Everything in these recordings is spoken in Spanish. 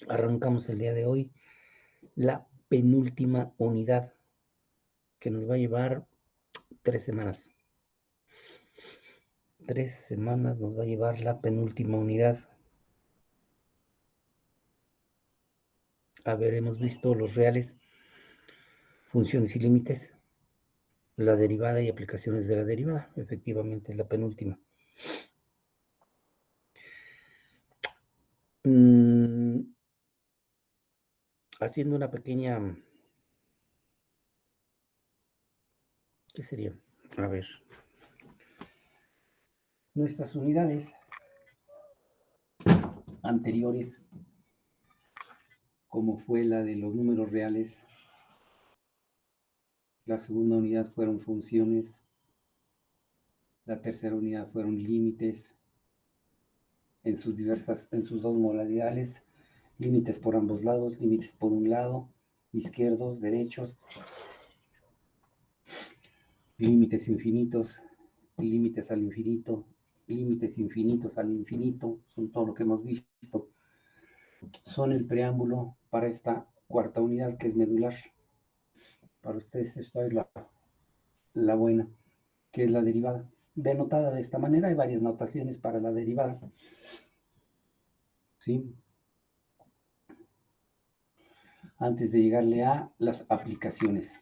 Arrancamos el día de hoy la penúltima unidad que nos va a llevar 3 semanas. 3 semanas nos va a llevar la penúltima unidad. Habremos visto los reales, funciones y límites, la derivada y aplicaciones de la derivada. Efectivamente, es la penúltima. Haciendo una pequeña... ¿Qué sería? A ver. Nuestras unidades anteriores, como fue la de los números reales, la segunda unidad fueron funciones, la tercera unidad fueron límites en sus dos modalidades, límites por ambos lados, límites por un lado, izquierdos, derechos, límites infinitos, límites al infinito, límites infinitos al infinito, son todo lo que hemos visto. Son el preámbulo para esta cuarta unidad que es medular. Para ustedes esto es la buena, que es la derivada. Denotada de esta manera, hay varias notaciones para la derivada. ¿Sí? Antes de llegarle a las aplicaciones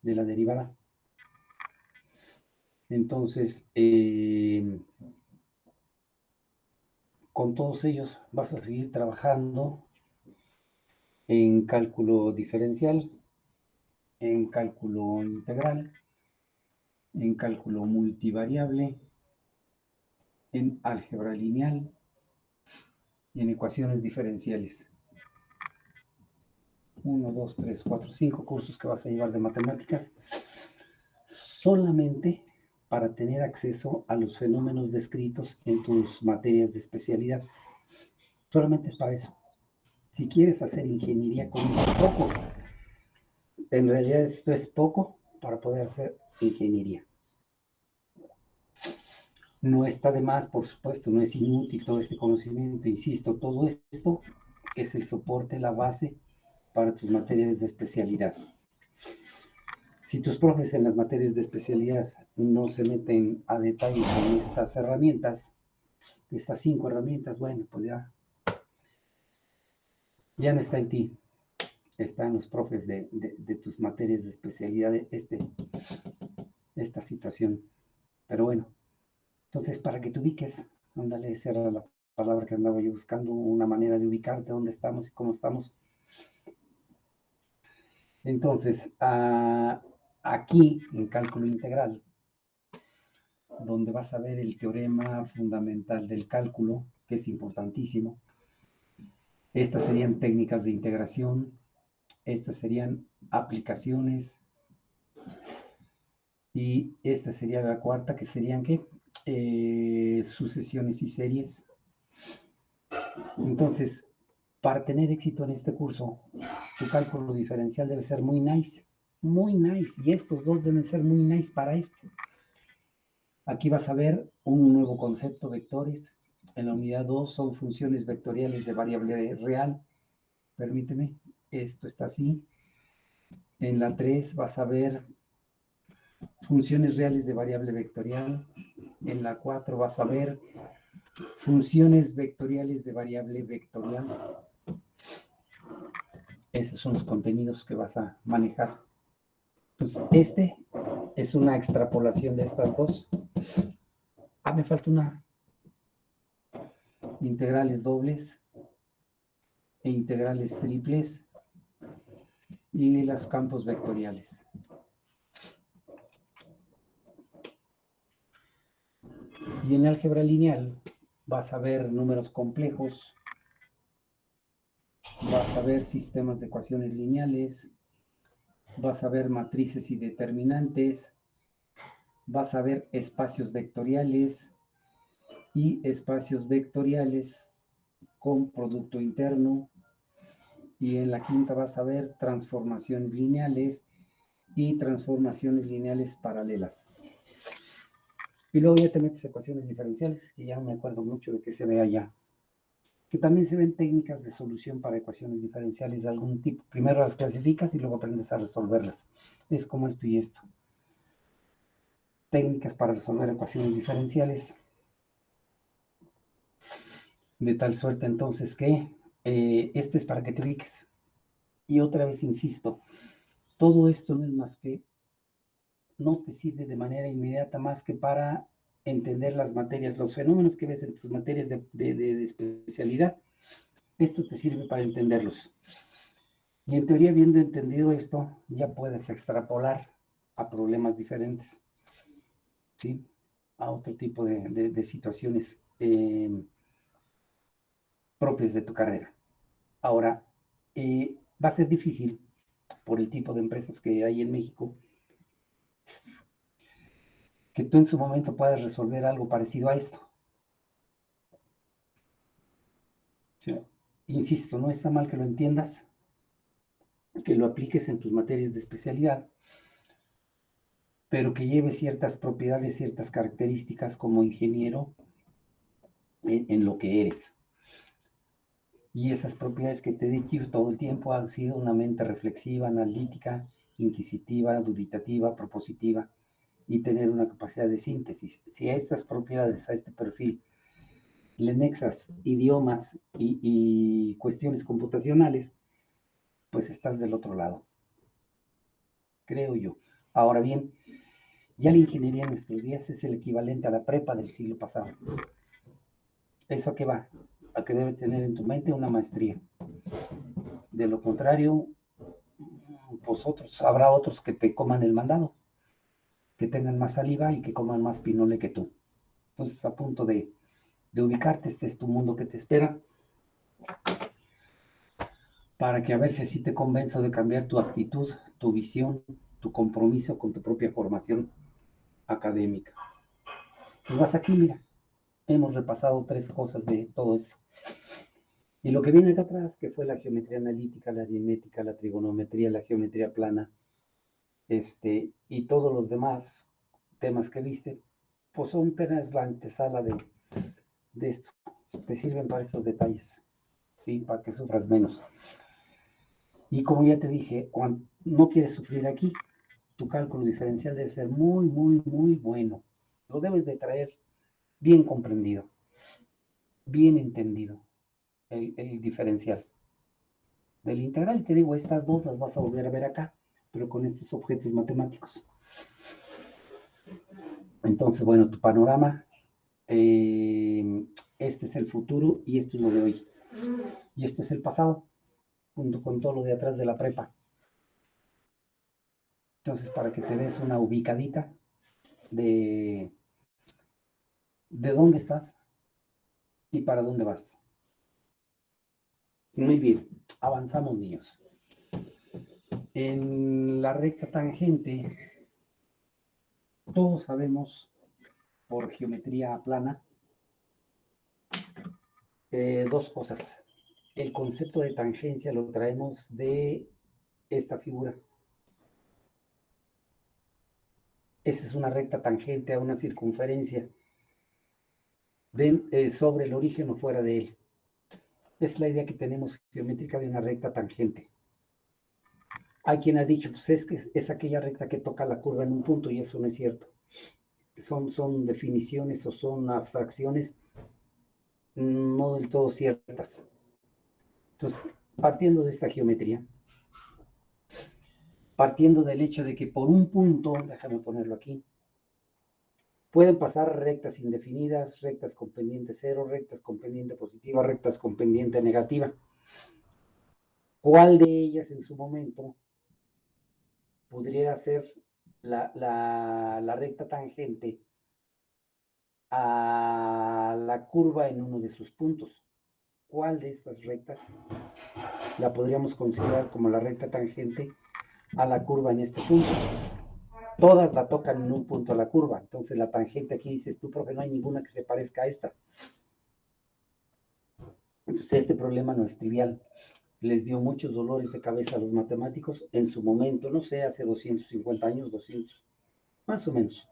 de la derivada. Entonces, con todos ellos vas a seguir trabajando en cálculo diferencial, en cálculo integral, en cálculo multivariable, en álgebra lineal y en ecuaciones diferenciales. 1, 2, 3, 4, 5 cursos que vas a llevar de matemáticas solamente para tener acceso a los fenómenos descritos en tus materias de especialidad. Solamente es para eso. Si quieres hacer ingeniería con esto poco, en realidad esto es poco para poder hacer ingeniería. No está de más, por supuesto, no es inútil todo este conocimiento. Insisto, todo esto es el soporte, la base para tus materias de especialidad. Si tus profes en las materias de especialidad no se meten a detalle con estas herramientas, estas 5 herramientas, bueno, pues ya no está en ti, está en los profes de tus materias de especialidad esta situación. Pero bueno, entonces para que te ubiques, ándale, esa era la palabra que andaba yo buscando, una manera de ubicarte, dónde estamos y cómo estamos. Entonces, aquí en cálculo integral, donde vas a ver el teorema fundamental del cálculo, que es importantísimo. Estas serían técnicas de integración, estas serían aplicaciones, y esta sería la cuarta, que serían ¿qué? Sucesiones y series. Entonces, para tener éxito en este curso, tu cálculo diferencial debe ser muy nice, y estos dos deben ser muy nice para este. Aquí vas a ver un nuevo concepto, vectores. En la unidad 2 son funciones vectoriales de variable real. Permíteme, esto está así. En la 3 vas a ver funciones reales de variable vectorial. En la 4 vas a ver funciones vectoriales de variable vectorial. Esos son los contenidos que vas a manejar. Pues este es una extrapolación de estas dos. Me falta una. Integrales dobles e integrales triples y los campos vectoriales. Y en álgebra lineal vas a ver números complejos, vas a ver sistemas de ecuaciones lineales, vas a ver matrices y determinantes, vas a ver espacios vectoriales y espacios vectoriales con producto interno. Y en la quinta vas a ver transformaciones lineales y transformaciones lineales paralelas. Y luego ya te metes ecuaciones diferenciales, que ya no me acuerdo mucho de qué se ve allá. que también se ven técnicas de solución para ecuaciones diferenciales de algún tipo. Primero las clasificas y luego aprendes a resolverlas. Es como esto y esto. Técnicas para resolver ecuaciones diferenciales. De tal suerte entonces que esto es para que te ubiques. Y otra vez insisto, todo esto no es más que, no te sirve de manera inmediata más que para entender las materias, los fenómenos que ves en tus materias de especialidad. Esto te sirve para entenderlos. Y en teoría, habiendo entendido esto, ya puedes extrapolar a problemas diferentes, ¿sí? A otro tipo de situaciones propias de tu carrera. Ahora, va a ser difícil por el tipo de empresas que hay en México, que tú en su momento puedas resolver algo parecido a esto. O sea, insisto, no está mal que lo entiendas, que lo apliques en tus materias de especialidad, pero que lleve ciertas propiedades, ciertas características como ingeniero en lo que eres. Y esas propiedades que te he dicho todo el tiempo han sido una mente reflexiva, analítica, inquisitiva, duditativa, propositiva y tener una capacidad de síntesis. Si a estas propiedades, a este perfil, le nexas idiomas y cuestiones computacionales, pues estás del otro lado, creo yo. Ahora bien, ya la ingeniería en nuestros días es el equivalente a la prepa del siglo pasado. ¿Eso a qué va? A que debe tener en tu mente una maestría. De lo contrario, pues habrá otros que te coman el mandado, que tengan más saliva y que coman más pinole que tú. Entonces, a punto de ubicarte, este es tu mundo que te espera, para que a ver si así te convenzo de cambiar tu actitud, tu visión, tu compromiso con tu propia formación académica. Pues vas aquí, mira, hemos repasado 3 cosas de todo esto. Y lo que viene acá atrás, que fue la geometría analítica, la aritmética, la trigonometría, la geometría plana, y todos los demás temas que viste, pues son apenas la antesala de esto. Te sirven para estos detalles, ¿sí? Para que sufras menos. Y como ya te dije, cuando no quieres sufrir aquí, tu cálculo diferencial debe ser muy, muy, muy bueno. Lo debes de traer bien comprendido, bien entendido, el diferencial. Del integral, te digo, estas dos las vas a volver a ver acá, pero con estos objetos matemáticos. Entonces, bueno, tu panorama, este es el futuro y esto es lo de hoy. Y esto es el pasado, junto con todo lo de atrás de la prepa. Entonces, para que te des una ubicadita de dónde estás y para dónde vas. Muy bien, avanzamos, niños. En la recta tangente, todos sabemos por geometría plana 2 cosas. El concepto de tangencia lo traemos de esta figura. Esa es una recta tangente a una circunferencia sobre el origen o fuera de él. Es la idea que tenemos geométrica de una recta tangente. Hay quien ha dicho, pues es que es aquella recta que toca la curva en un punto, y eso no es cierto. Son definiciones o son abstracciones no del todo ciertas. Entonces, partiendo de esta geometría, partiendo del hecho de que por un punto, déjame ponerlo aquí, pueden pasar rectas indefinidas, rectas con pendiente cero, rectas con pendiente positiva, rectas con pendiente negativa. ¿Cuál de ellas en su momento podría ser la recta tangente a la curva en uno de sus puntos? ¿Cuál de estas rectas la podríamos considerar como la recta tangente a la curva en este punto? Todas la tocan en un punto a la curva. Entonces la tangente aquí dices tú, profe, no hay ninguna que se parezca a esta. Entonces este problema no es trivial. Les dio muchos dolores de cabeza a los matemáticos en su momento, no sé, hace 250 años, 200, más o menos.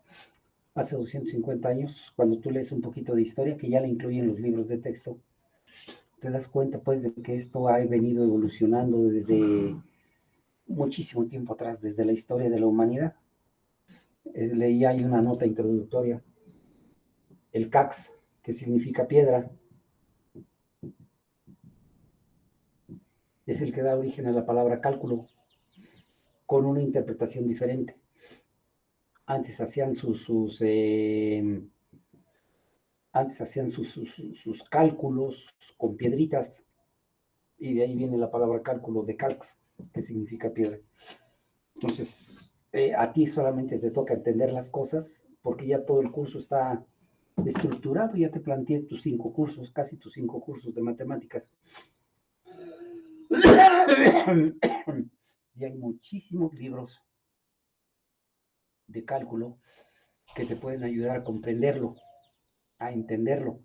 Hace 250 años, cuando tú lees un poquito de historia, que ya la incluyen los libros de texto, te das cuenta pues de que esto ha venido evolucionando desde muchísimo tiempo atrás, desde la historia de la humanidad. Leí ahí una nota introductoria, el cax, que significa piedra, es el que da origen a la palabra cálculo, con una interpretación diferente. Antes hacían sus cálculos con piedritas, y de ahí viene la palabra cálculo de calx, que significa piedra. Entonces, a ti solamente te toca entender las cosas, porque ya todo el curso está estructurado, ya te planteé tus 5 cursos, casi tus 5 cursos de matemáticas. Y hay muchísimos libros de cálculo que te pueden ayudar a comprenderlo, a entenderlo.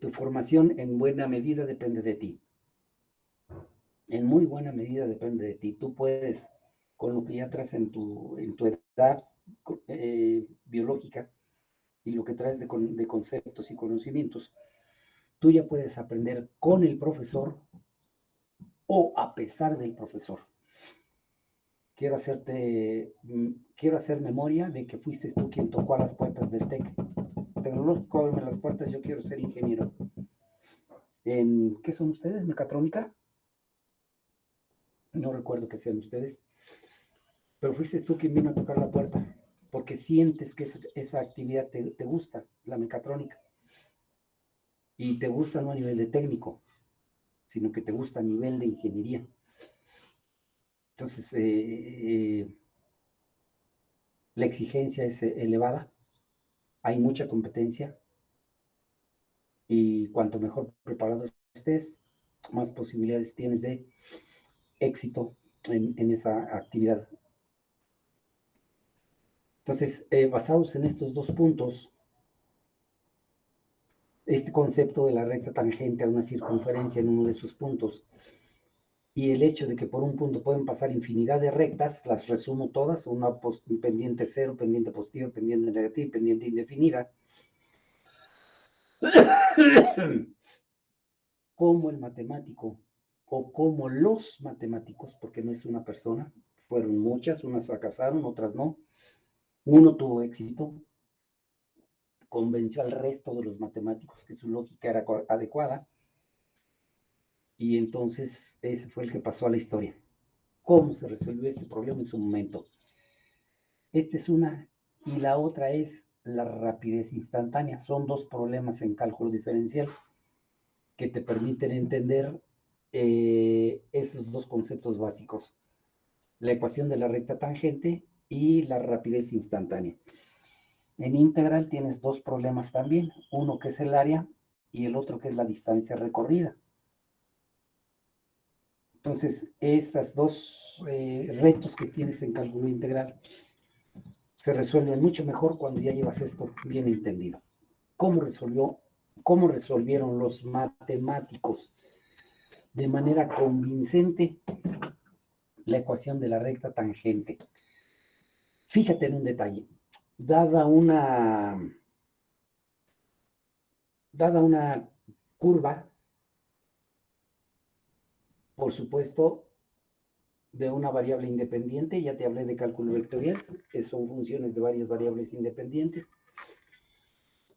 Tu formación en buena medida depende de ti. En muy buena medida depende de ti. Tú puedes, con lo que ya traes en tu edad biológica y lo que traes de conceptos y conocimientos, tú ya puedes aprender con el profesor o a pesar del profesor. Quiero hacer memoria de que fuiste tú quien tocó a las puertas del TEC. Tecnológico, ábreme las puertas, yo quiero ser ingeniero. ¿Qué son ustedes? ¿Mecatrónica? No recuerdo que sean ustedes. Pero fuiste tú quien vino a tocar la puerta, porque sientes que esa actividad te gusta, la mecatrónica. Y te gusta no a nivel de técnico, sino que te gusta a nivel de ingeniería. Entonces, la exigencia es elevada, hay mucha competencia, y cuanto mejor preparado estés, más posibilidades tienes de éxito en esa actividad. Entonces, basados en estos 2 puntos, este concepto de la recta tangente a una circunferencia en uno de sus puntos, y el hecho de que por un punto pueden pasar infinidad de rectas, las resumo todas, una pendiente cero, pendiente positiva, pendiente negativa, pendiente indefinida, como el matemático, o como los matemáticos, porque no es una persona, fueron muchas, unas fracasaron, otras no, uno tuvo éxito, convenció al resto de los matemáticos que su lógica era adecuada, y entonces ese fue el que pasó a la historia. ¿Cómo se resolvió este problema en su momento? Esta es una, y la otra es la rapidez instantánea. Son 2 problemas en cálculo diferencial que te permiten entender esos 2 conceptos básicos: la ecuación de la recta tangente y la rapidez instantánea. En integral tienes 2 problemas también, uno que es el área y el otro que es la distancia recorrida. Entonces, estas 2 retos que tienes en cálculo integral se resuelven mucho mejor cuando ya llevas esto bien entendido. ¿Cómo resolvieron los matemáticos de manera convincente la ecuación de la recta tangente? Fíjate en un detalle. Dada una curva, por supuesto, de una variable independiente, ya te hablé de cálculo vectorial, que son funciones de varias variables independientes,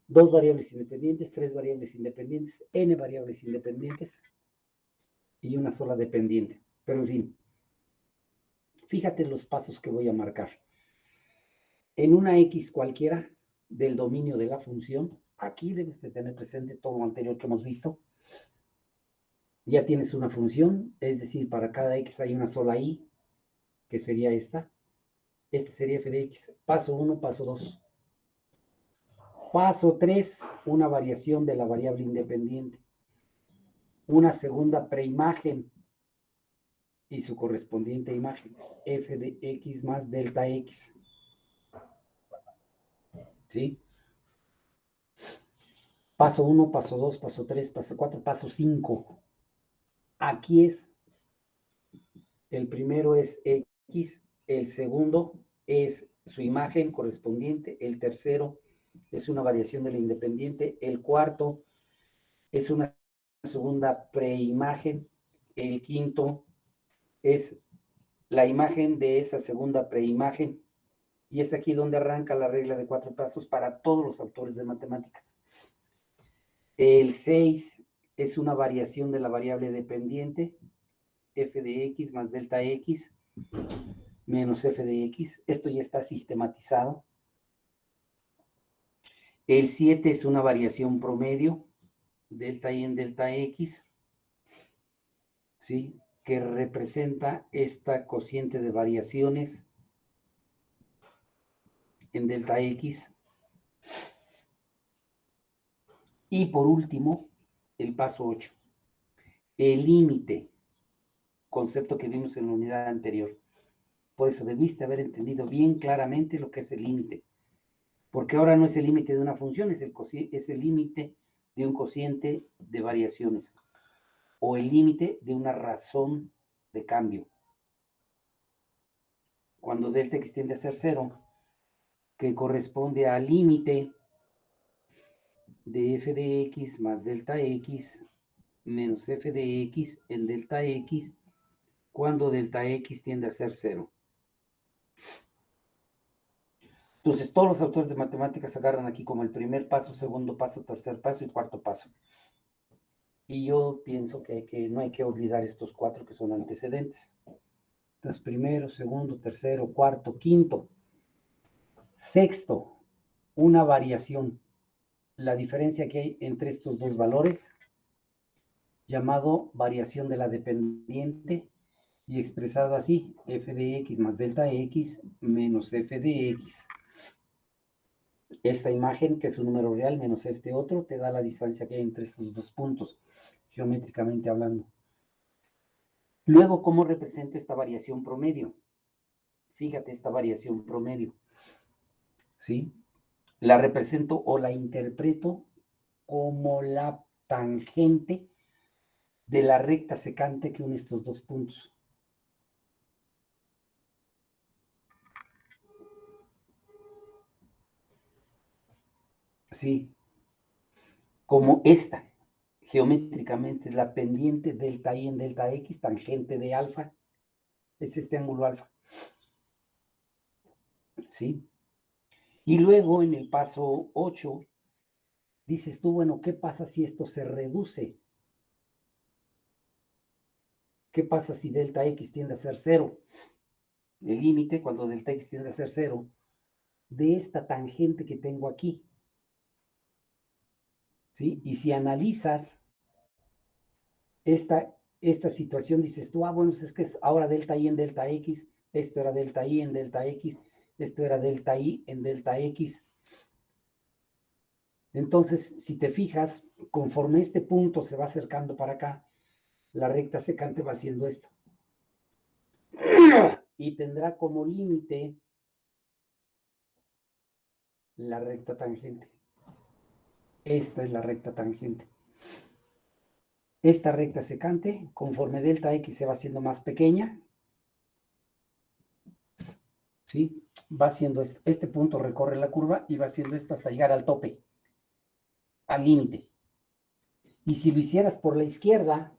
2 variables independientes, 3 variables independientes, n variables independientes y una sola dependiente. Pero en fin, fíjate los pasos que voy a marcar. En una x cualquiera del dominio de la función, aquí debes de tener presente todo lo anterior que hemos visto. Ya tienes una función, es decir, para cada x hay una sola y, que sería esta. Este sería f de x. Paso 1, paso 2. Paso 3, una variación de la variable independiente. Una segunda preimagen y su correspondiente imagen, f de x más delta x. ¿Sí? Paso 1, paso 2, paso 3, paso 4, paso 5. Aquí es, el primero es x, el segundo es su imagen correspondiente, el tercero es una variación de la independiente, el cuarto es una segunda preimagen. El quinto es la imagen de esa segunda preimagen. Y es aquí donde arranca la regla de 4 pasos para todos los autores de matemáticas. El 6 es una variación de la variable dependiente, f de x más delta x menos f de x. Esto ya está sistematizado. El 7 es una variación promedio, delta y en delta x, ¿sí? Que representa esta cociente de variaciones en delta x. Y por último, el paso 8, el límite, concepto que vimos en la unidad anterior. Por eso debiste haber entendido bien claramente lo que es el límite, porque ahora no es el límite de una función, es el límite de un cociente de variaciones, o el límite de una razón de cambio. Cuando delta x tiende a ser 0, que corresponde al límite de f de x más delta x menos f de x en delta x, cuando delta x tiende a ser 0. Entonces, todos los autores de matemáticas se agarran aquí como el primer paso, segundo paso, tercer paso y cuarto paso. Y yo pienso que no hay que olvidar estos 4 que son antecedentes. Entonces, primero, segundo, tercero, cuarto, quinto. Sexto, una variación. La diferencia que hay entre estos dos valores, llamado variación de la dependiente, y expresado así, f de x más delta x menos f de x. Esta imagen, que es un número real, menos este otro, te da la distancia que hay entre estos dos puntos, geométricamente hablando. Luego, ¿cómo represento esta variación promedio? Fíjate esta variación promedio, ¿sí? La represento o la interpreto como la tangente de la recta secante que une estos dos puntos. Sí, como esta, geométricamente es la pendiente delta y en delta x, tangente de alfa, es este ángulo alfa. ¿Sí? Y luego en el paso 8, dices tú, bueno, ¿qué pasa si esto se reduce? ¿Qué pasa si delta x tiende a ser 0? El límite, cuando delta x tiende a ser 0, de esta tangente que tengo aquí. ¿Sí? Y si analizas esta situación, dices tú, bueno, pues es que es ahora delta y en delta x, esto era delta y en delta x, esto era delta y en delta x. Entonces, si te fijas, conforme este punto se va acercando para acá, la recta secante va haciendo esto. Y tendrá como límite la recta tangente. Esta es la recta tangente. Esta recta secante, conforme delta x se va haciendo más pequeña, ¿sí? Va haciendo esto. Este punto recorre la curva y va haciendo esto hasta llegar al tope, al límite. Y si lo hicieras por la izquierda,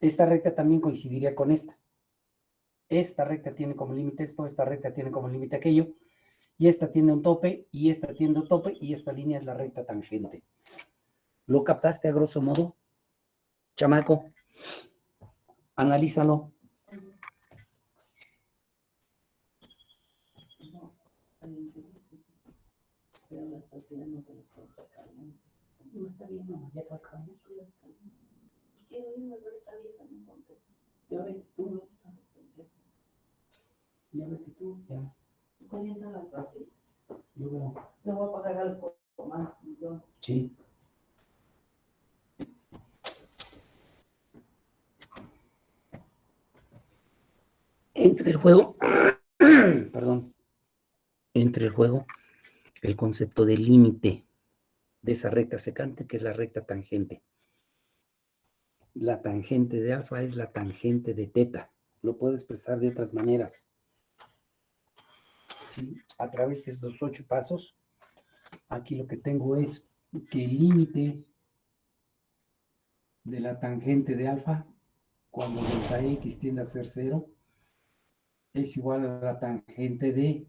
esta recta también coincidiría con esta. Esta recta tiene como límite esto, esta recta tiene como límite aquello, y esta tiene un tope, y esta tiene un tope, y esta línea es la recta tangente. ¿Lo captaste a grosso modo? Chamaco, analízalo. Pero las tortillas no te las puedo sacar, ¿no? No está bien, mamá, ya te vas a cambiar. Quiero irme, pero esta vieja no contesta. Ya vete tú. Ya vete tú, ya. ¿Calienta las tortillas? Yo veo. Le voy a pagar algo más. Sí. Entre el juego, perdón, entre el juego, el concepto de límite de esa recta secante, que es la recta tangente. La tangente de alfa es la tangente de teta. Lo puedo expresar de otras maneras. ¿Sí? A través de estos 8 pasos, aquí lo que tengo es que el límite de la tangente de alfa, cuando delta x tiende a ser 0, es igual a la tangente de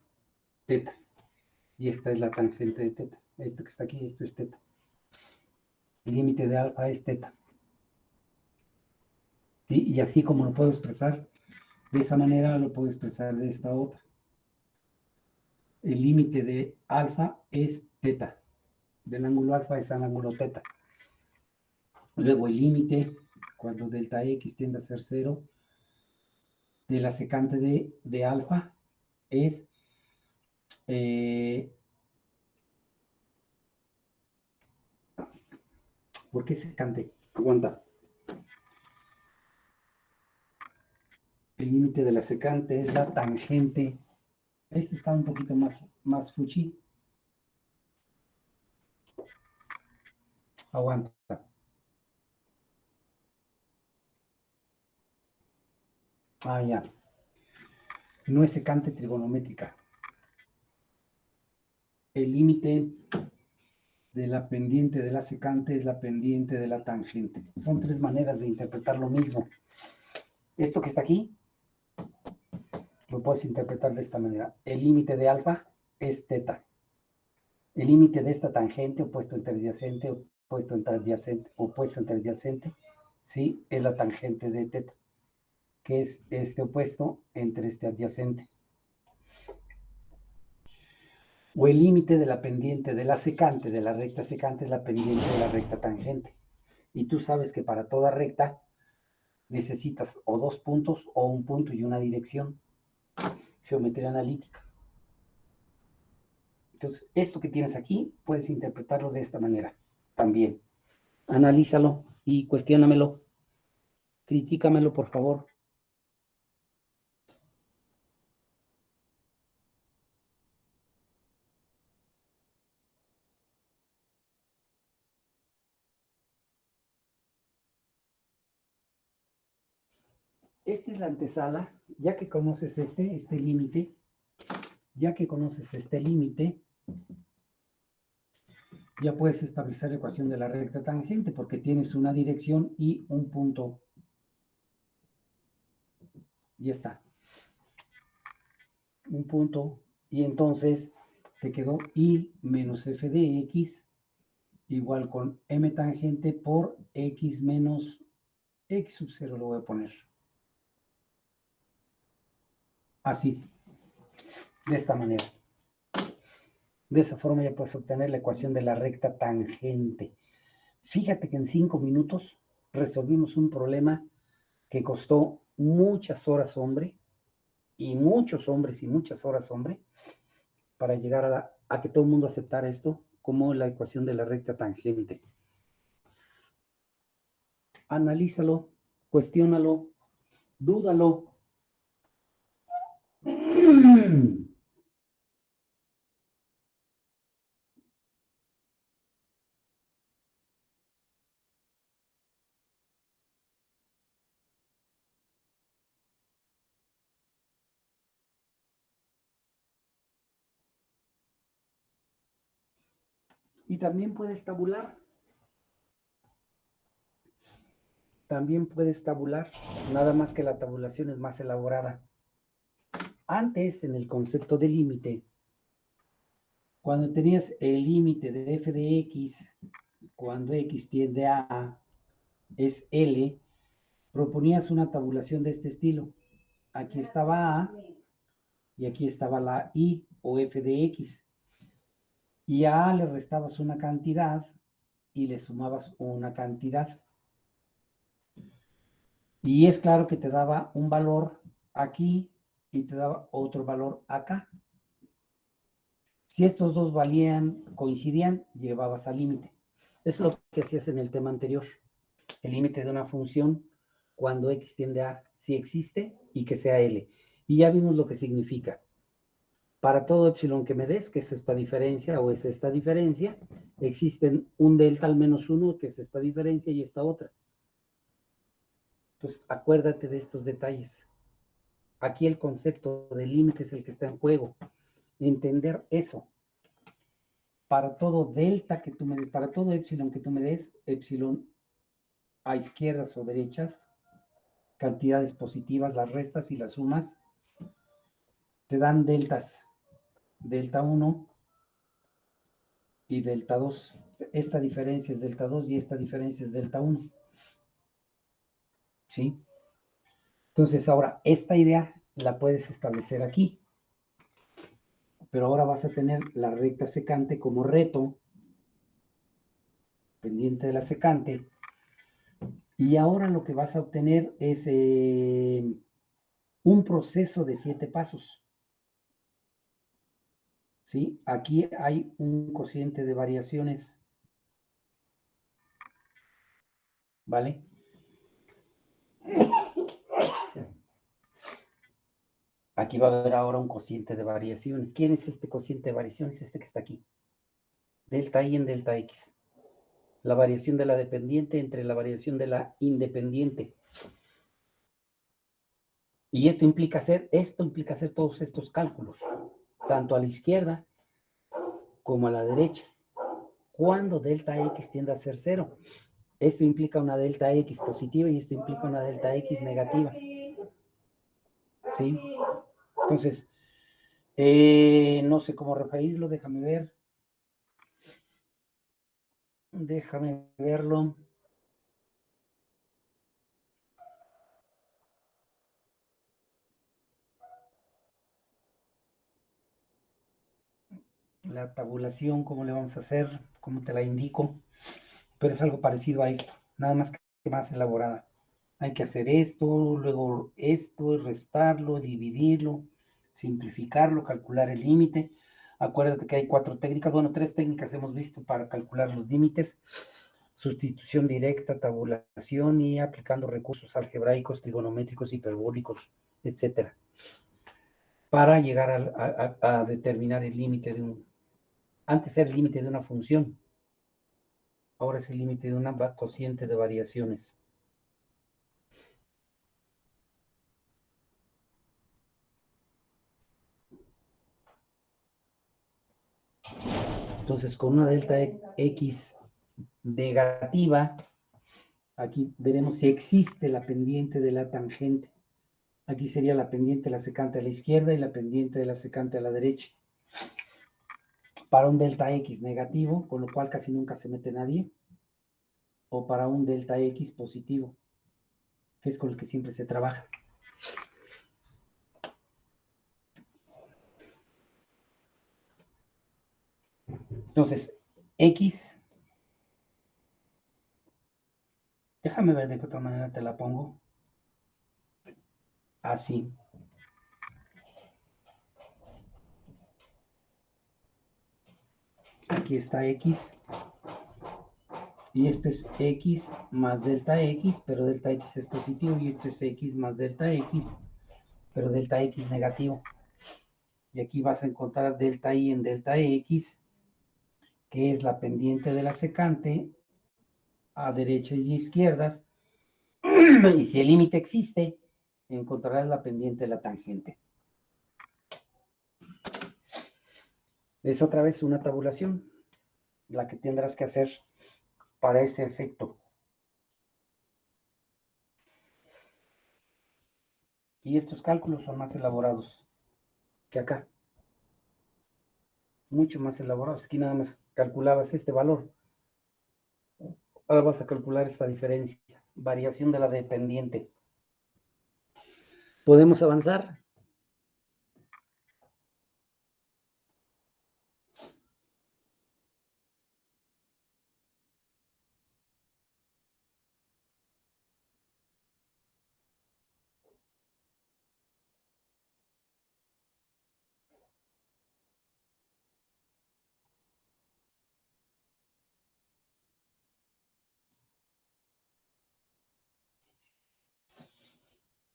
teta. Y esta es la tangente de teta. Esto que está aquí, esto es teta. El límite de alfa es teta. ¿Sí? Y así como lo puedo expresar de esa manera, lo puedo expresar de esta otra. El límite de alfa es teta. Del ángulo alfa es al ángulo teta. Luego el límite, cuando delta x tiende a ser 0, de la secante de alfa es ¿por qué secante? Aguanta. El límite de la secante es la tangente. Este está un poquito más fuchi. Aguanta. Ah, ya. No es secante trigonométrica. El límite de la pendiente de la secante es la pendiente de la tangente. Son tres maneras de interpretar lo mismo. Esto que está aquí, lo puedes interpretar de esta manera. El límite de alfa es teta. El límite de esta tangente, opuesto entre adyacente, opuesto entre adyacente, sí, es la tangente de teta, que es este opuesto entre este adyacente. O el límite de la pendiente de la secante, de la recta secante, es la pendiente de la recta tangente. Y tú sabes que para toda recta necesitas o dos puntos o un punto y una dirección. Geometría analítica. Entonces, esto que tienes aquí, puedes interpretarlo de esta manera también. Analízalo y cuestiónamelo. Critícamelo, por favor. Esta es la antesala, ya que conoces este límite, ya puedes establecer la ecuación de la recta tangente porque tienes una dirección y un punto. Y está. Un punto. Y entonces te quedó I menos f de x igual con m tangente por x menos x sub 0 lo voy a poner. Así. De esta manera. De esa forma ya puedes obtener la ecuación de la recta tangente. Fíjate que en 5 minutos resolvimos un problema que costó muchas horas, hombre, y muchos hombres y muchas horas, hombre, para llegar a que todo el mundo aceptara esto como la ecuación de la recta tangente. Analízalo, cuestiónalo, dúdalo. Y también puedes tabular. También puedes tabular, nada más que la tabulación es más elaborada. Antes, en el concepto de límite, cuando tenías el límite de f de x, cuando x tiende a A, es L, proponías una tabulación de este estilo. Aquí estaba A y aquí estaba la I o f de x. Y a A le restabas una cantidad y le sumabas una cantidad. Y es claro que te daba un valor aquí y te daba otro valor acá. Si estos dos coincidían, llevabas al límite. Es lo que hacías en el tema anterior. El límite de una función cuando x tiende a si existe y que sea L. Y ya vimos lo que significa. Para todo epsilon que me des, que es esta diferencia o es esta diferencia, existen un delta al menos 1, que es esta diferencia, y esta otra. Entonces, acuérdate de estos detalles. Aquí el concepto de límite es el que está en juego. Entender eso. Para todo delta que tú me des, para todo epsilon que tú me des, epsilon a izquierdas o derechas, cantidades positivas, las restas y las sumas, te dan deltas, delta 1 y delta 2. Esta diferencia es delta 2 y esta diferencia es delta 1. ¿Sí? Entonces ahora, esta idea la puedes establecer aquí. Pero ahora vas a tener la recta secante como reto, pendiente de la secante. Y ahora lo que vas a obtener es un proceso de 7 pasos. ¿Sí? Aquí hay un cociente de variaciones. ¿Vale? Aquí va a haber ahora un cociente de variaciones. ¿Quién es este cociente de variaciones? Este que está aquí. Delta I en delta X. La variación de la dependiente entre la variación de la independiente. Y esto implica hacer todos estos cálculos, tanto a la izquierda como a la derecha. Cuando delta X tiende a ser 0. Esto implica una delta X positiva y esto implica una delta X negativa. ¿Sí? Entonces, no sé cómo referirlo, déjame ver. Déjame verlo. La tabulación, ¿cómo le vamos a hacer? ¿Cómo te la indico? Pero es algo parecido a esto, nada más que más elaborada. Hay que hacer esto, luego esto, restarlo, dividirlo, simplificarlo, calcular el límite. Acuérdate que hay 4 técnicas, bueno, 3 técnicas hemos visto para calcular los límites. Sustitución directa, tabulación y aplicando recursos algebraicos, trigonométricos, hiperbólicos, etcétera, para llegar a determinar el límite de un... Antes era el límite de una función, ahora es el límite de una cociente de variaciones. Entonces, con una delta X negativa, aquí veremos si existe la pendiente de la tangente. Aquí sería la pendiente de la secante a la izquierda y la pendiente de la secante a la derecha. Para un delta X negativo, con lo cual casi nunca se mete nadie, o para un delta X positivo, que es con el que siempre se trabaja. Entonces, X, déjame ver de qué otra manera te la pongo. Así. Aquí está X. Y esto es X más delta X, pero delta X es positivo. Y esto es X más delta X, pero delta X negativo. Y aquí vas a encontrar delta Y en delta X, que es la pendiente de la secante a derechas y izquierdas. Y si el límite existe, encontrarás la pendiente de la tangente. Es otra vez una tabulación, la que tendrás que hacer para ese efecto. Y estos cálculos son más elaborados que acá. Mucho más elaborados. Aquí nada más calculabas este valor. Ahora vas a calcular esta diferencia. Variación de la dependiente. ¿Podemos avanzar?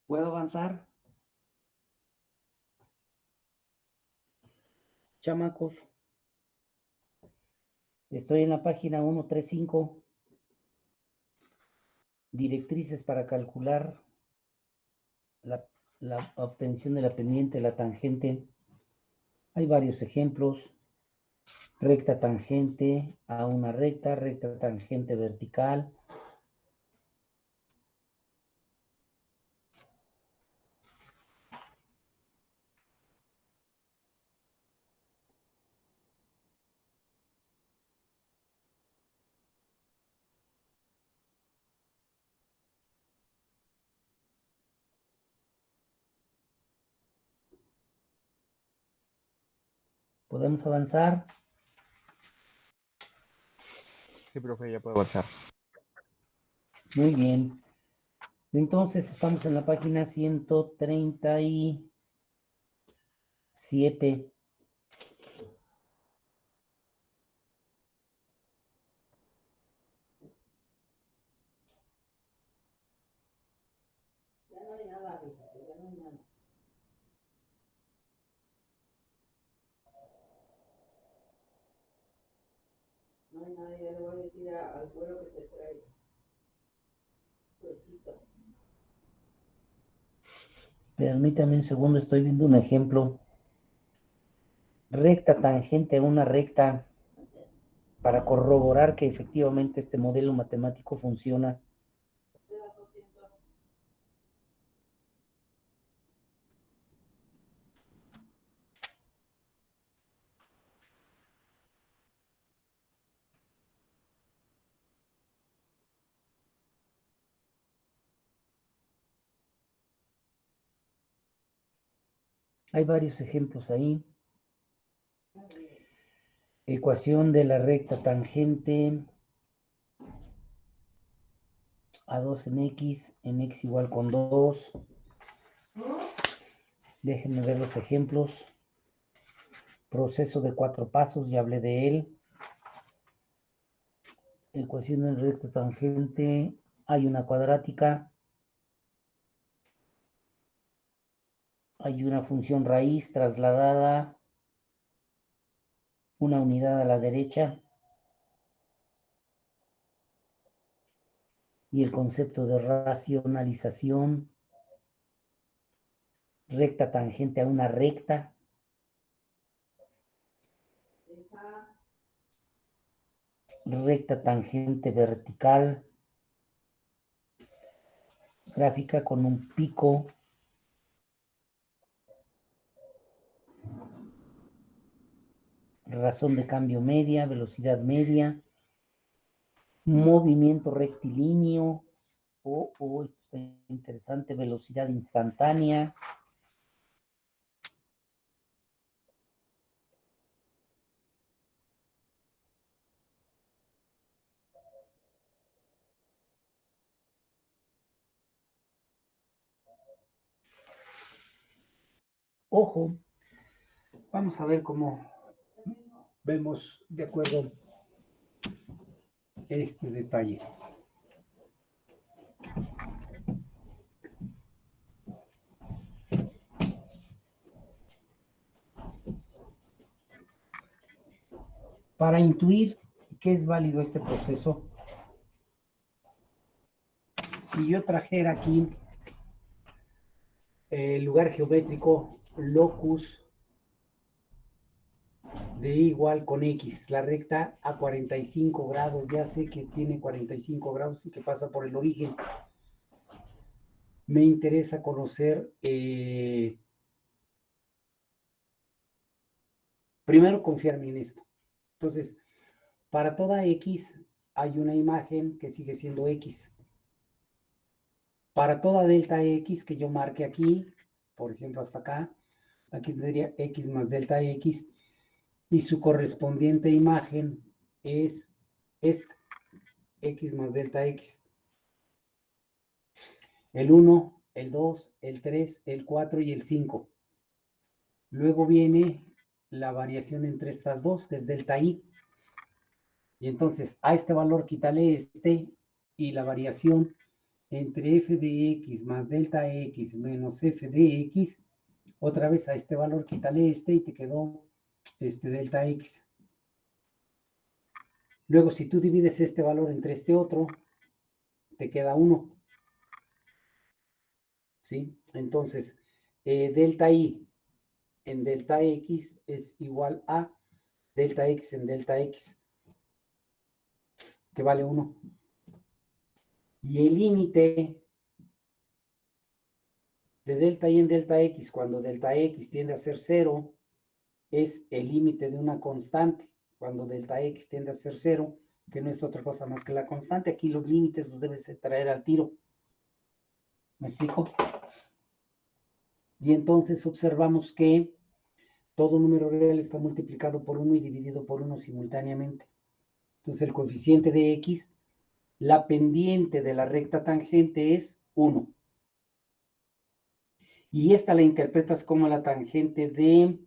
¿Puedo avanzar? Chamacos. Estoy en la página 135. Directrices para calcular la obtención de la pendiente de la tangente. Hay varios ejemplos. Recta tangente a una recta, recta tangente vertical, ¿Podemos avanzar? Sí, profe, ya puedo avanzar. Muy bien. Entonces estamos en la página 137. Ya no hay nada, fíjate, ya no hay nada. No hay nada, ya le voy a decir al vuelo que te traiga. Huesito. Permítame un segundo, estoy viendo un ejemplo. Recta tangente a una recta para corroborar que efectivamente este modelo matemático funciona. Hay varios ejemplos ahí. Ecuación de la recta tangente a 2 en x igual con 2. Déjenme ver los ejemplos. Proceso de 4 pasos, ya hablé de él. Ecuación de recta tangente, hay una cuadrática. Hay una función raíz trasladada una unidad a la derecha. Y el concepto de racionalización, recta tangente a una recta. Recta tangente vertical, gráfica con un pico. Razón de cambio media, velocidad media. Movimiento rectilíneo. Esto está interesante, velocidad instantánea. Ojo, vamos a ver cómo vemos de acuerdo este detalle. Para intuir que es válido este proceso, si yo trajera aquí el lugar geométrico locus de igual con x, la recta a 45 grados, ya sé que tiene 45 grados y que pasa por el origen. Me interesa conocer, primero confiarme en esto. Entonces, para toda x hay una imagen que sigue siendo x. Para toda delta x que yo marque aquí, por ejemplo hasta acá, aquí tendría x más delta x, y su correspondiente imagen es esta, x más delta x. El 1, el 2, el 3, el 4 y el 5. Luego viene la variación entre estas dos, que es delta i. Y entonces a este valor quítale este, y la variación entre f de x más delta x menos f de x, otra vez a este valor quítale este y te quedó delta x. Luego, si tú divides este valor entre este otro, te queda 1. ¿Sí? Entonces, delta i en delta x es igual a delta x en delta x, que vale 1. Y el límite de delta i en delta x, cuando delta x tiende a ser 0, es el límite de una constante. Cuando delta x tiende a ser 0, que no es otra cosa más que la constante. Aquí los límites los debes de traer al tiro. ¿Me explico? Y entonces observamos que todo número real está multiplicado por 1 y dividido por 1 simultáneamente. Entonces el coeficiente de x, la pendiente de la recta tangente es 1. Y esta la interpretas como la tangente de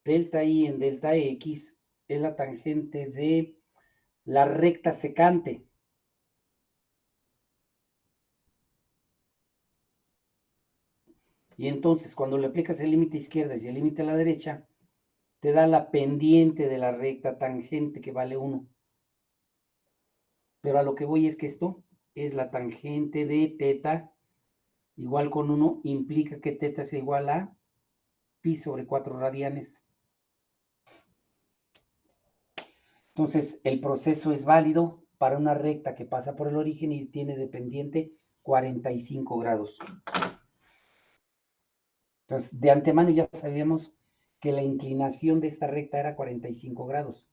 delta y en delta x, es la tangente de la recta secante. Y entonces, cuando le aplicas el límite a izquierda y el límite a la derecha, te da la pendiente de la recta tangente que vale 1. Pero a lo que voy es que esto es la tangente de teta igual con 1, implica que teta es igual a pi sobre 4 radianes. Entonces, el proceso es válido para una recta que pasa por el origen y tiene de pendiente 45 grados. Entonces, de antemano ya sabíamos que la inclinación de esta recta era 45 grados.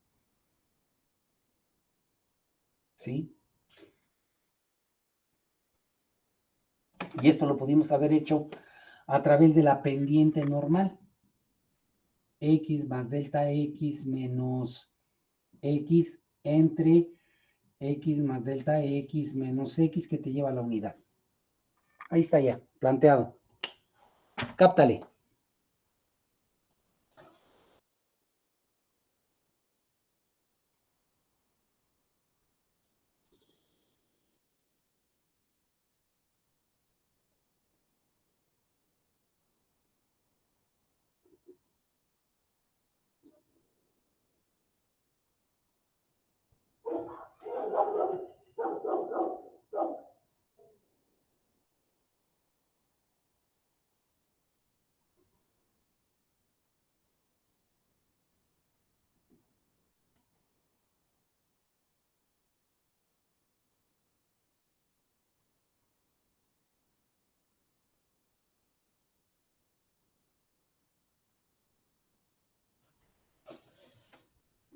¿Sí? Y esto lo pudimos haber hecho a través de la pendiente normal. X más delta X menos X entre X más delta X menos X que te lleva a la unidad. Ahí está ya, planteado. Cáptale.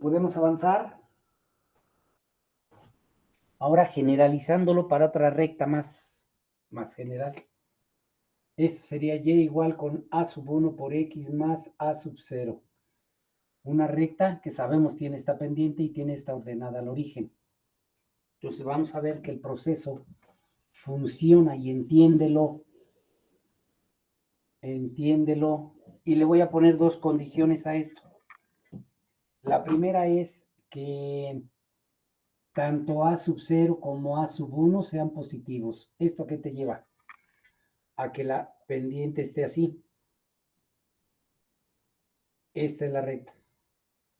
¿Podemos avanzar? Ahora generalizándolo para otra recta más general. Esto sería y igual con a sub 1 por x más a sub 0. Una recta que sabemos tiene esta pendiente y tiene esta ordenada al origen. Entonces vamos a ver que el proceso funciona y entiéndelo. Entiéndelo. Y le voy a poner dos condiciones a esto. La primera es que tanto a sub 0 como a sub 1 sean positivos. ¿Esto qué te lleva? A que la pendiente esté así. Esta es la recta.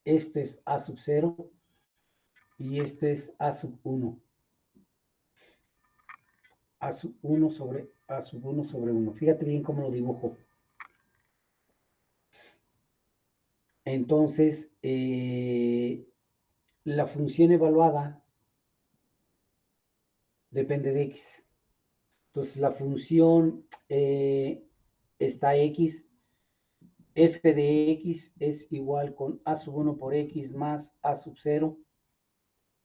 Esto es a sub 0 y esto es a sub 1. A sub 1 sobre a sub 1 sobre 1. Fíjate bien cómo lo dibujo. Entonces, la función evaluada depende de x. Entonces, la función está x, f de x es igual con a sub 1 por x más a sub 0.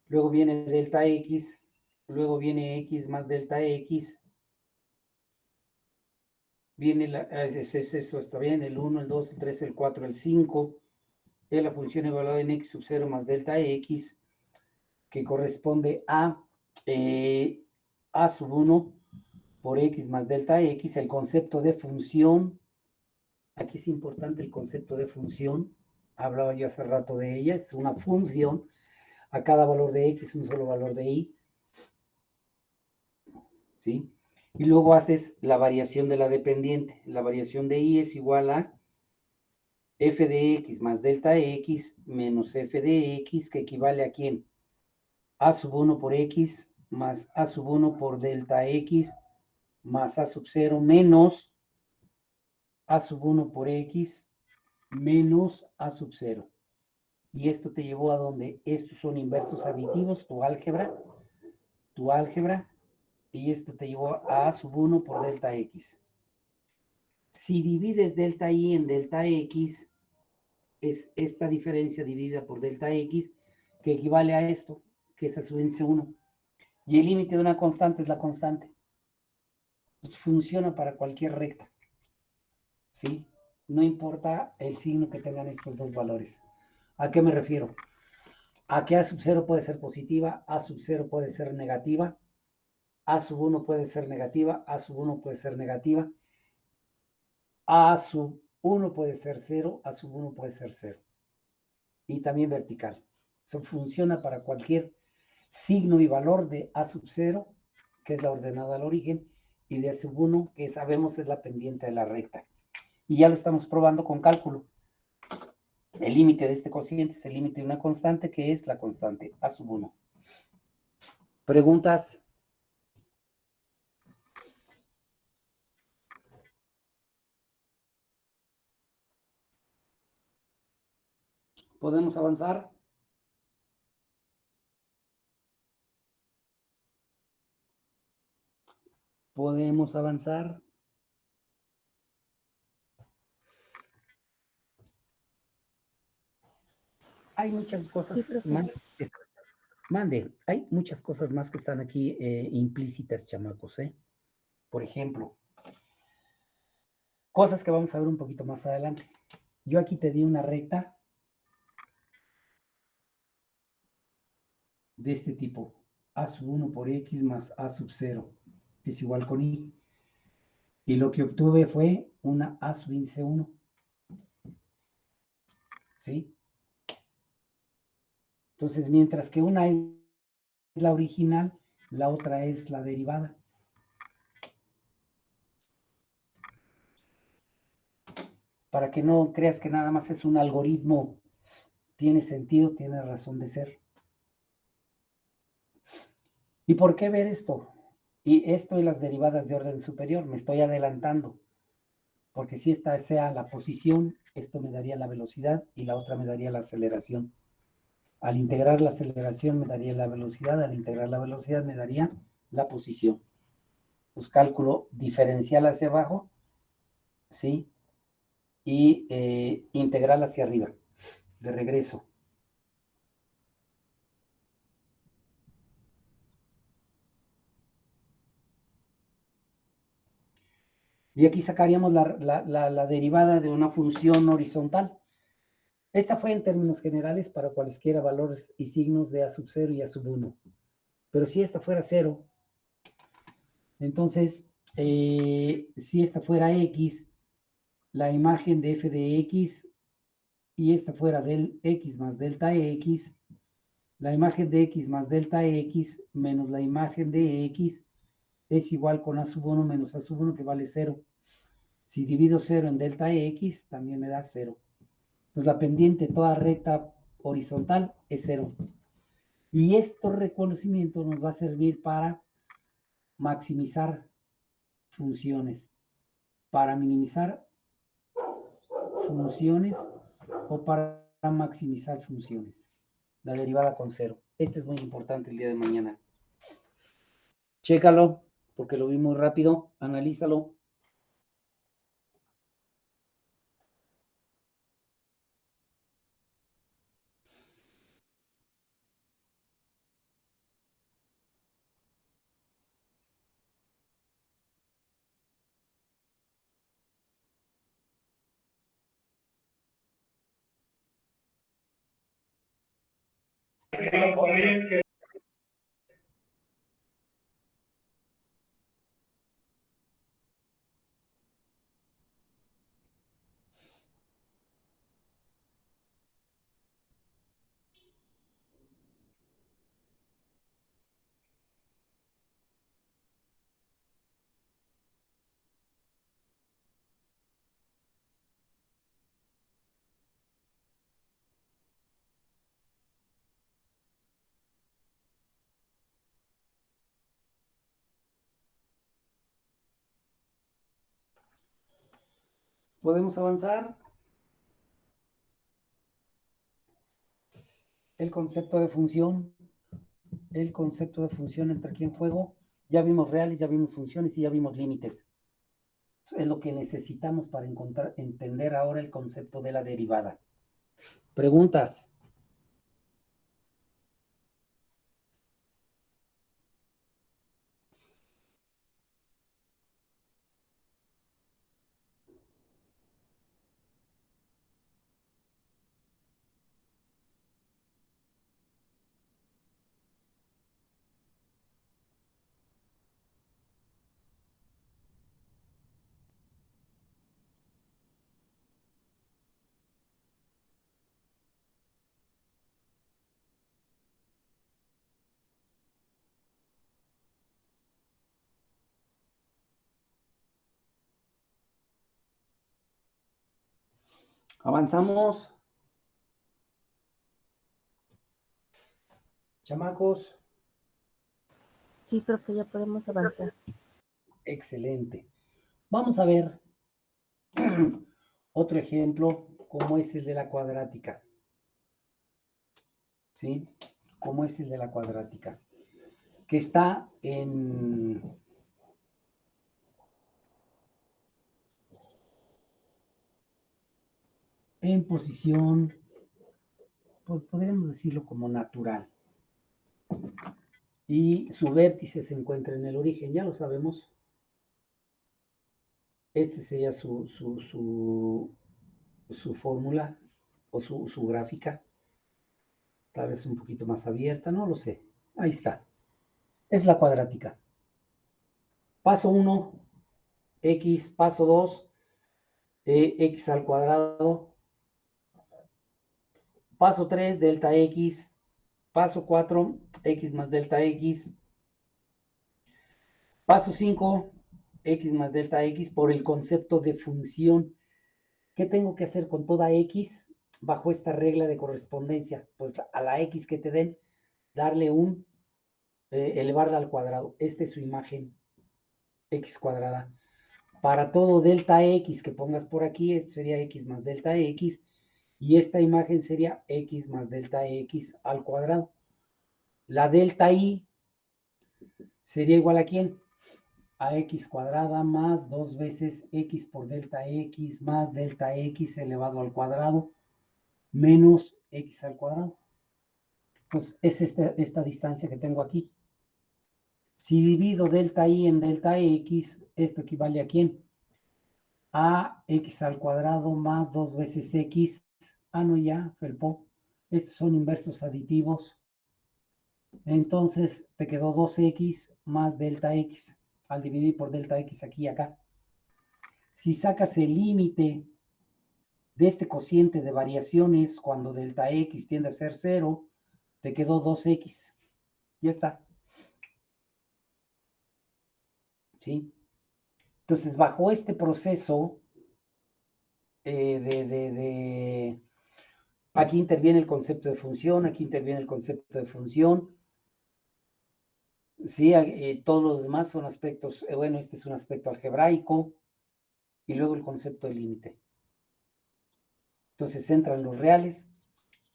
Luego viene delta x, luego viene x más delta x. Viene eso está bien, el 1, el 2, el 3, el 4, el 5. Es la función evaluada en x sub 0 más delta x, que corresponde a sub 1 por x más delta x. El concepto de función, aquí es importante el concepto de función, hablaba yo hace rato de ella, es una función, a cada valor de x un solo valor de y, ¿sí? Y luego haces la variación de la dependiente. La variación de y es igual a f de x más delta x menos f de x, que equivale a ¿quién? A sub 1 por x más a sub 1 por delta x más a sub 0 menos a sub 1 por x menos a sub 0. Y esto te llevó a donde estos son inversos aditivos, tu álgebra, y esto te llevó a sub 1 por delta x. Si divides delta y en delta x, es esta diferencia dividida por delta x, que equivale a esto, que es a su índice 1. Y el límite de una constante es la constante. Funciona para cualquier recta. ¿sí? No importa el signo que tengan estos dos valores. ¿A qué me refiero? A que A sub 0 puede ser positiva, A sub 0 puede ser negativa, A sub 1 puede ser negativa, A sub 1 puede ser negativa, A sub 1 puede ser 0, A sub 1 puede ser 0. Y también vertical. Eso funciona para cualquier signo y valor de A sub 0, que es la ordenada al origen, y de A sub 1, que sabemos es la pendiente de la recta. Y ya lo estamos probando con cálculo. El límite de este cociente es el límite de una constante, que es la constante A sub 1. ¿Preguntas? ¿Podemos avanzar? ¿Podemos avanzar? Hay muchas cosas Sí, profe. más. Mande, hay muchas cosas más que están aquí implícitas, chamacos, ¿eh? Por ejemplo, cosas que vamos a ver un poquito más adelante. Yo aquí te di una recta de este tipo. A sub 1 por X más A sub 0 es igual con Y. Y lo que obtuve fue una A sub índice 1. ¿Sí? Entonces, mientras que una es la original, la otra es la derivada. Para que no creas que nada más es un algoritmo, tiene sentido, tiene razón de ser. ¿Y por qué ver esto? Y esto y las derivadas de orden superior, me estoy adelantando, porque si esta sea la posición, esto me daría la velocidad y la otra me daría la aceleración. Al integrar la aceleración me daría la velocidad, al integrar la velocidad me daría la posición. Pues cálculo diferencial hacia abajo, ¿sí? Y integral hacia arriba, de regreso. Y aquí sacaríamos la derivada de una función horizontal. Esta fue en términos generales para cualesquiera valores y signos de A sub 0 y A sub 1. Pero si esta fuera 0, entonces, si esta fuera X, la imagen de f de X, y esta fuera del X más delta X, la imagen de X más delta X menos la imagen de X es igual con A sub 1 menos A sub 1, que vale 0. Si divido 0 en delta X, también me da 0. Entonces la pendiente toda recta horizontal es 0. Y este reconocimiento nos va a servir para maximizar funciones, para minimizar funciones o para maximizar funciones. La derivada con 0. Este es muy importante el día de mañana. Chécalo, porque lo vi muy rápido. Analízalo. ¿Podemos avanzar? El concepto de función. El concepto de función entra aquí en juego. Ya vimos reales, ya vimos funciones y ya vimos límites. Es lo que necesitamos para entender ahora el concepto de la derivada. Preguntas. Avanzamos. Chamacos. Sí, profe, ya podemos avanzar. Excelente. Vamos a ver otro ejemplo, como es el de la cuadrática. ¿Sí? Como es el de la cuadrática. Que está en posición, pues podríamos decirlo como natural. Y su vértice se encuentra en el origen, ya lo sabemos. Este sería su fórmula o su gráfica. Tal vez un poquito más abierta, no lo sé. Ahí está. Es la cuadrática. Paso 1, x. Paso 2, x al cuadrado. Paso 3, delta x. Paso 4, x más delta x. Paso 5, x más delta x por el concepto de función. ¿Qué tengo que hacer con toda x bajo esta regla de correspondencia? Pues a la x que te den, darle elevarla al cuadrado. Esta es su imagen x cuadrada. Para todo delta x que pongas por aquí, esto sería x más delta x, y esta imagen sería x más delta x al cuadrado. La delta y sería igual a ¿quién? A x cuadrada más 2 veces x por delta x más delta x elevado al cuadrado menos x al cuadrado. Pues es esta distancia que tengo aquí. Si divido delta y en delta x, esto equivale a ¿quién? A x al cuadrado más 2 veces x. Ah, no, ya, felpó. Estos son inversos aditivos. Entonces te quedó 2x más delta x al dividir por delta x aquí y acá. Si sacas el límite de este cociente de variaciones cuando delta x tiende a ser 0, te quedó 2x. Ya está. ¿Sí? Entonces, bajo este proceso aquí interviene el concepto de función, aquí interviene el concepto de función. Sí, todos los demás son aspectos, bueno, este es un aspecto algebraico, y luego el concepto de límite. Entonces entran los reales,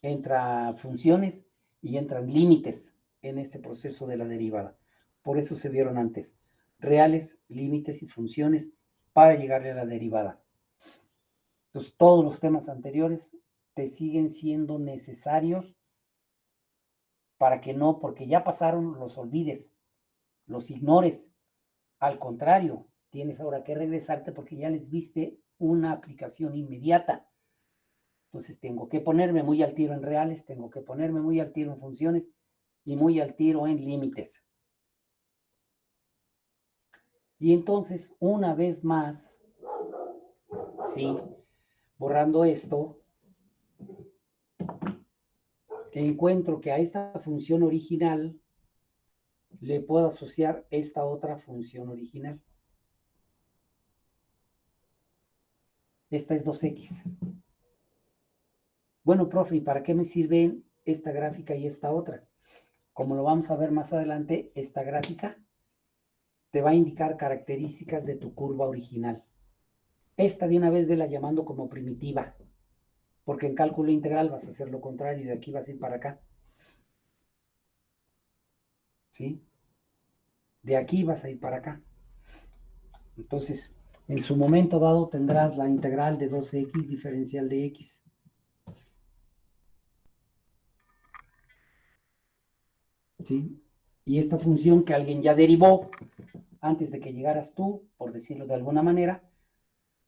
entran funciones y entran límites en este proceso de la derivada. Por eso se vieron antes reales, límites y funciones para llegarle a la derivada. Entonces todos los temas anteriores te siguen siendo necesarios para que no, porque ya pasaron, los olvides, los ignores. Al contrario, tienes ahora que regresarte porque ya les viste una aplicación inmediata. Entonces tengo que ponerme muy al tiro en reales, tengo que ponerme muy al tiro en funciones y muy al tiro en límites. Y entonces, una vez más, sí, borrando esto, encuentro que a esta función original le puedo asociar esta otra función original. Esta es 2x. Bueno, profe, ¿y para qué me sirven esta gráfica y esta otra? Como lo vamos a ver más adelante, esta gráfica te va a indicar características de tu curva original. Esta de una vez vela llamando como primitiva, porque en cálculo integral vas a hacer lo contrario y de aquí vas a ir para acá. ¿Sí? De aquí vas a ir para acá. Entonces, en su momento dado tendrás la integral de 2x diferencial de x. ¿Sí? Y esta función que alguien ya derivó antes de que llegaras tú, por decirlo de alguna manera,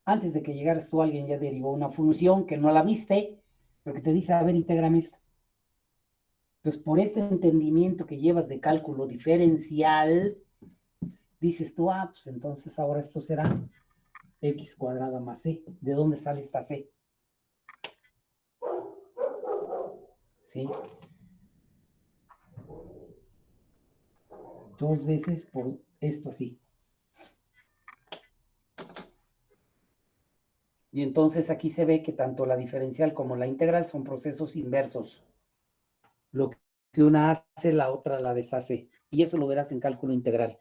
antes de que llegaras tú, alguien ya derivó una función que no la viste, pero que te dice, a ver, intégrame esta. Entonces, por este entendimiento que llevas de cálculo diferencial, dices tú, ah, pues entonces ahora esto será x cuadrada más c. ¿De dónde sale esta c? ¿Sí? 2 veces por esto así. Y entonces aquí se ve que tanto la diferencial como la integral son procesos inversos. Lo que una hace, la otra la deshace. Y eso lo verás en cálculo integral.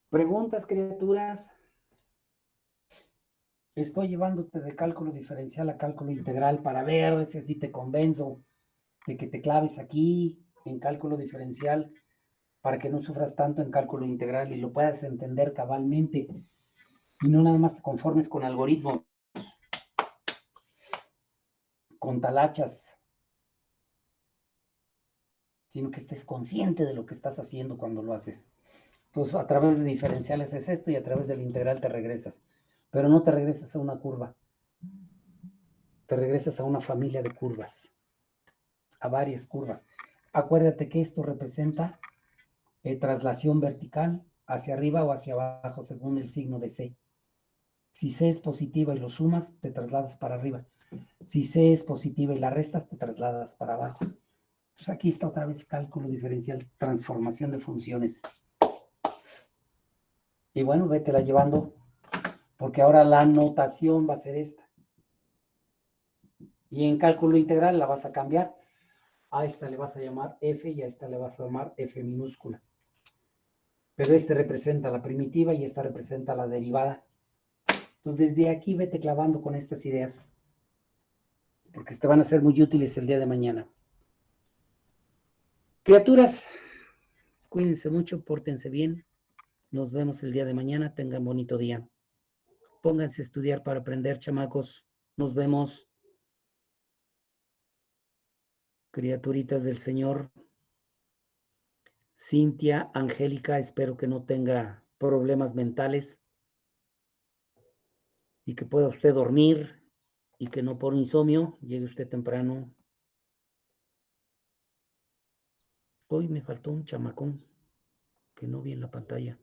Preguntas, criaturas. Estoy llevándote de cálculo diferencial a cálculo integral para ver si así te convenzo de que te claves aquí en cálculo diferencial para que no sufras tanto en cálculo integral y lo puedas entender cabalmente y no nada más te conformes con algoritmos, con talachas, sino que estés consciente de lo que estás haciendo cuando lo haces. Entonces, a través de diferenciales es esto y a través del integral te regresas. Pero no te regresas a una curva, te regresas a una familia de curvas, a varias curvas. Acuérdate que esto representa traslación vertical hacia arriba o hacia abajo según el signo de C. Si C es positiva y lo sumas, te trasladas para arriba. Si C es positiva y la restas, te trasladas para abajo. Pues aquí está otra vez cálculo diferencial, transformación de funciones. Y bueno, vétela llevando, porque ahora la notación va a ser esta. Y en cálculo integral la vas a cambiar. A esta le vas a llamar F y a esta le vas a llamar F minúscula. Pero este representa la primitiva y esta representa la derivada. Entonces desde aquí vete clavando con estas ideas, porque te van a ser muy útiles el día de mañana. Criaturas, cuídense mucho, pórtense bien. Nos vemos el día de mañana. Tengan bonito día. Pónganse a estudiar para aprender, chamacos. Nos vemos. Criaturitas del Señor. Cintia, Angélica, espero que no tenga problemas mentales y que pueda usted dormir y que no por insomnio llegue usted temprano. Hoy me faltó un chamacón que no vi en la pantalla.